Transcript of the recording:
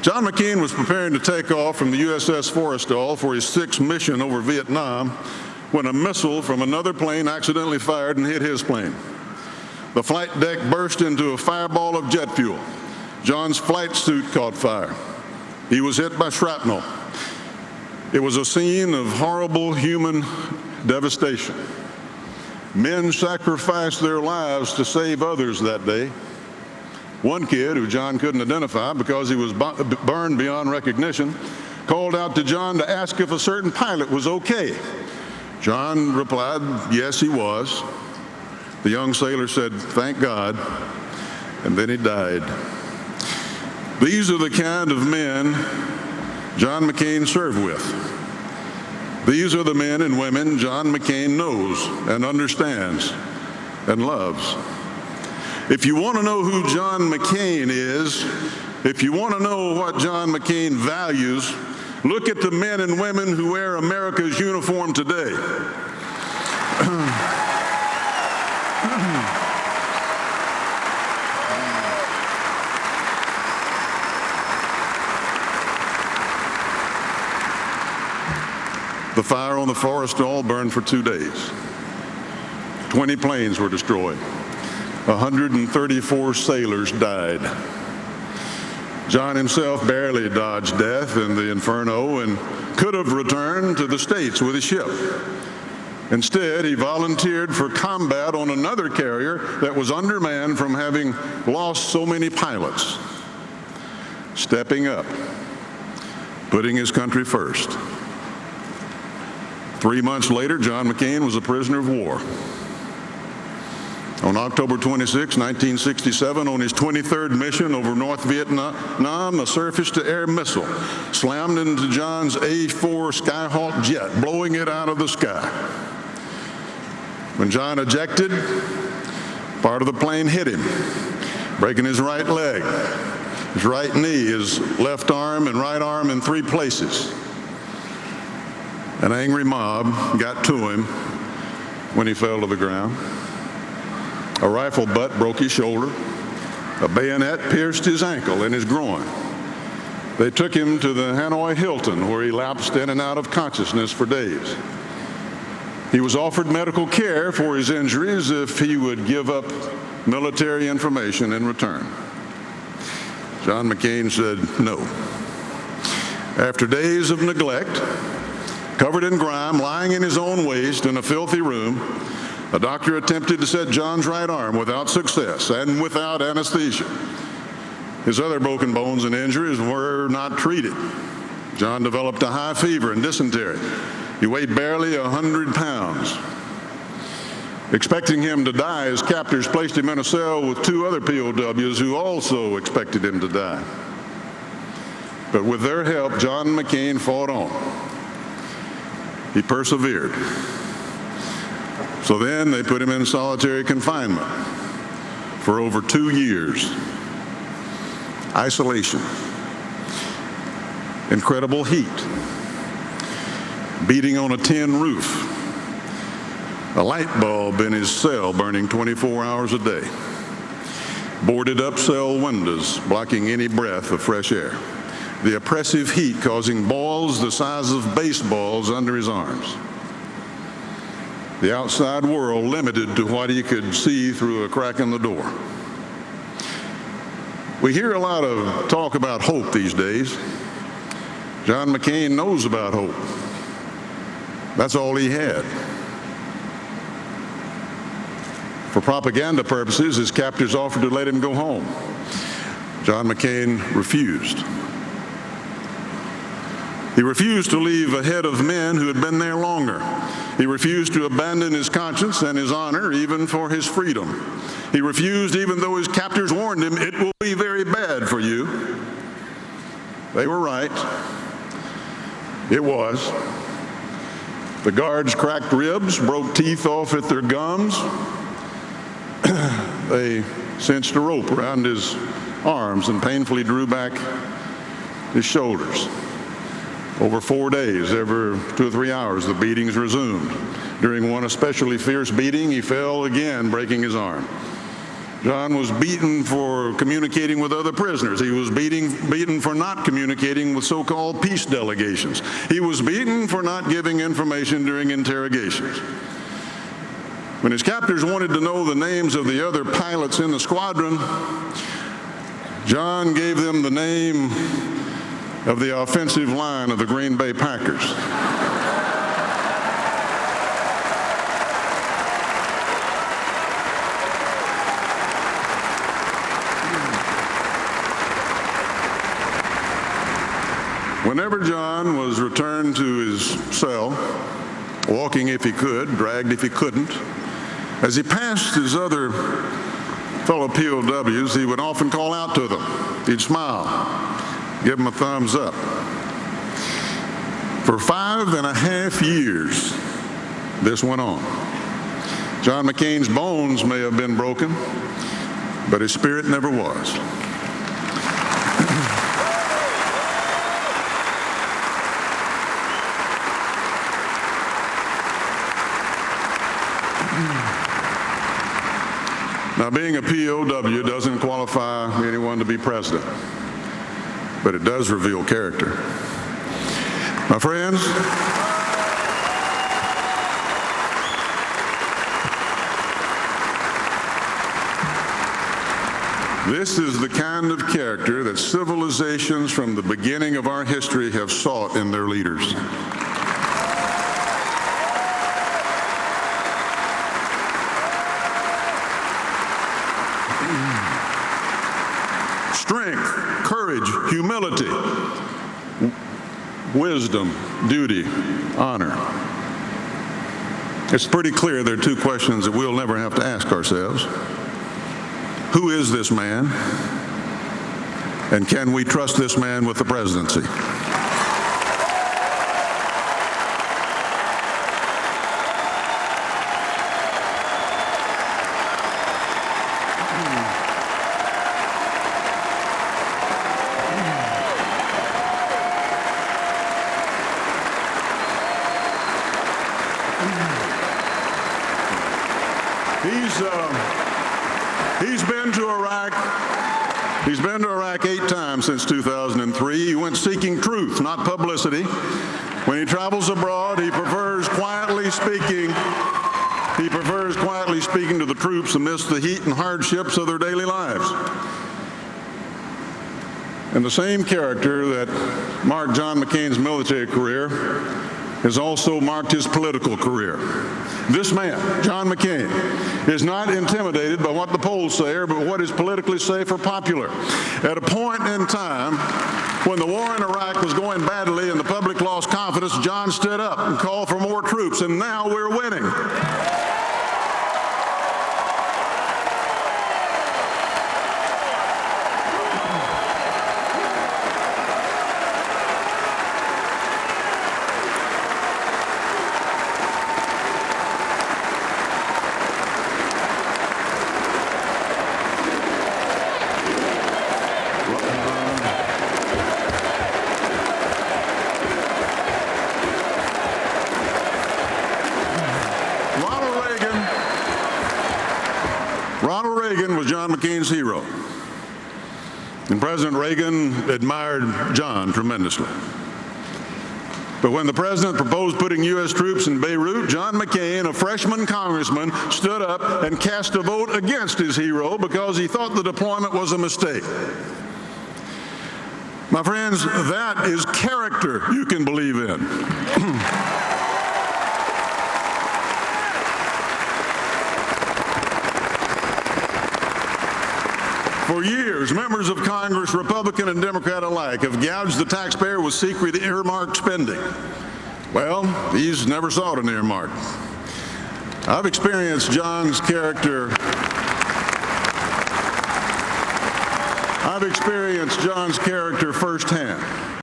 John McCain was preparing to take off from the USS Forrestal for his 6th mission over Vietnam when a missile from another plane accidentally fired and hit his plane. The flight deck burst into a fireball of jet fuel. John's flight suit caught fire. He was hit by shrapnel. It was a scene of horrible human devastation. Men sacrificed their lives to save others that day. One kid, who John couldn't identify because he was burned beyond recognition, called out to John to ask if a certain pilot was okay. John replied, yes, he was. The young sailor said, thank God, and then he died. These are the kind of men John McCain served with. These are the men and women John McCain knows and understands and loves. If you want to know who John McCain is, if you want to know what John McCain values, look at the men and women who wear America's uniform today. The fire on the Forrestal burned for 2 days. 20 planes were destroyed. 134 sailors died. John himself barely dodged death in the inferno and could have returned to the States with his ship. Instead, he volunteered for combat on another carrier that was undermanned from having lost so many pilots. Stepping up, putting his country first. 3 months later, John McCain was a prisoner of war. On October 26, 1967, on his 23rd mission over North Vietnam, a surface-to-air missile slammed into John's A-4 Skyhawk jet, blowing it out of the sky. When John ejected, part of the plane hit him, breaking his right leg, his right knee, his left arm and right arm in 3 places. An angry mob got to him when he fell to the ground. A rifle butt broke his shoulder. A bayonet pierced his ankle and his groin. They took him to the Hanoi Hilton, where he lapsed in and out of consciousness for days. He was offered medical care for his injuries if he would give up military information in return. John McCain said no. After days of neglect, covered in grime, lying in his own waste in a filthy room, a doctor attempted to set John's right arm without success and without anesthesia. His other broken bones and injuries were not treated. John developed a high fever and dysentery. He weighed barely 100 pounds. Expecting him to die, his captors placed him in a cell with 2 other POWs who also expected him to die. But with their help, John McCain fought on. He persevered. So then they put him in solitary confinement for over 2 years. Isolation, incredible heat, beating on a tin roof, a light bulb in his cell burning 24 hours a day, boarded up cell windows blocking any breath of fresh air, the oppressive heat causing balls the size of baseballs under his arms. The outside world limited to what he could see through a crack in the door. We hear a lot of talk about hope these days. John McCain knows about hope. That's all he had. For propaganda purposes, his captors offered to let him go home. John McCain refused. He refused to leave ahead of men who had been there longer. He refused to abandon his conscience and his honor, even for his freedom. He refused, even though his captors warned him, it will be very bad for you. They were right. It was. The guards cracked ribs, broke teeth off at their gums. They cinched a rope around his arms and painfully drew back his shoulders. Over 4 days, every 2 or 3 hours, the beatings resumed. During one especially fierce beating, he fell again, breaking his arm. John was beaten for communicating with other prisoners. He was beaten for not communicating with so-called peace delegations. He was beaten for not giving information during interrogations. When his captors wanted to know the names of the other pilots in the squadron, John gave them the name of the offensive line of the Green Bay Packers. Whenever John was returned to his cell, walking if he could, dragged if he couldn't, as he passed his other fellow POWs, he would often call out to them. He'd smile, give them a thumbs up. For 5.5 years, this went on. John McCain's bones may have been broken, but his spirit never was. Now, being a POW doesn't qualify anyone to be president, but it does reveal character. My friends, this is the kind of character that civilizations from the beginning of our history have sought in their leaders. Strength, courage, humility, wisdom, duty, honor. It's pretty clear there are two questions that we'll never have to ask ourselves. Who is this man? And can we trust this man with the presidency? He's been to Iraq 8 times since 2003. He went seeking truth, not publicity. When he travels abroad, he prefers quietly speaking to the troops amidst the heat and hardships of their daily lives. And the same character that marked John McCain's military career has also marked his political career. This man, John McCain, is not intimidated by what the polls say or by what is politically safe or popular. At a point in time when the war in Iraq was going badly and the public lost confidence, John stood up and called for more troops, and now we're winning. Ronald Reagan was John McCain's hero, and President Reagan admired John tremendously. But when the president proposed putting U.S. troops in Beirut, John McCain, a freshman congressman, stood up and cast a vote against his hero because he thought the deployment was a mistake. My friends, that is character you can believe in. For years, members of Congress, Republican and Democrat alike, have gouged the taxpayer with secret earmarked spending. Well, he's never sought an earmark. I've experienced John's character. Firsthand.